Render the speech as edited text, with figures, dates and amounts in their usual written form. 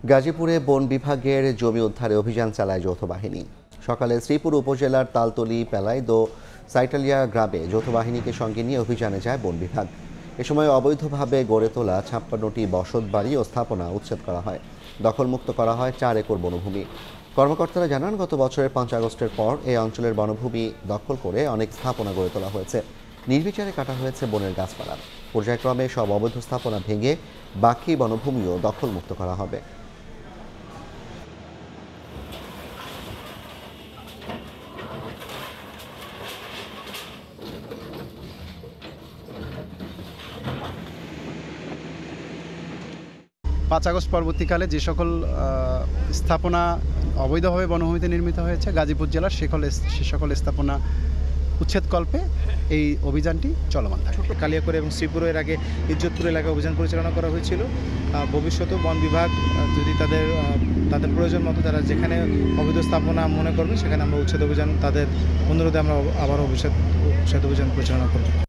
গাজীপুরে বন বিভাগের জমি উদ্ধারে অভিযান চালায় যৌথ বাহিনী। সকালে শ্রীপুর উপজেলার তালতলী পেলাইদো সাইটালিয়া গ্রামে যৌথ বাহিনীকে সঙ্গে নিয়ে অভিযানে যায় বন বিভাগ। এ সময় অবৈধভাবে গড়ে তোলা 56টি বসত বাড়ি ও স্থাপনা উচ্ছেদ করা হয়। দখলমুক্ত করা হয় 4 একর বনভূমি। কর্মকর্তারা জানান, গত বছরের 5 আগস্টের পর এই অঞ্চলের বনভূমি দখল করে অনেক স্থাপনা গড়ে তোলা হয়েছে। নির্বিচারে কাটা হয়েছে বনের গাছপালা। পর্যায়ক্রমে সব অবৈধ স্থাপনা ভেঙে বাকি বনভূমিও দখলমুক্ত করা হবে। পাঁচ আগস্ট পরবর্তীকালে যে সকল স্থাপনা অবৈধভাবে বনভূমিতে নির্মিত হয়েছে গাজীপুর জেলার সে সকল স্থাপনা উচ্ছেদকল্পে এই অভিযানটি চলমান থাকে। কালিয়াকৈর এবং শ্রীপুরের আগে ইজ্জতপুর এলাকায় অভিযান পরিচালনা করা হয়েছিল। ভবিষ্যতেও বন বিভাগ যদি তাদের প্রয়োজন মতো তারা যেখানে অবৈধ স্থাপনা মনে করবে সেখানে আমরা উচ্ছেদ অভিযান তাদের অনুরোধে আমরা আবার উচ্ছেদ অভিযান পরিচালনা করব।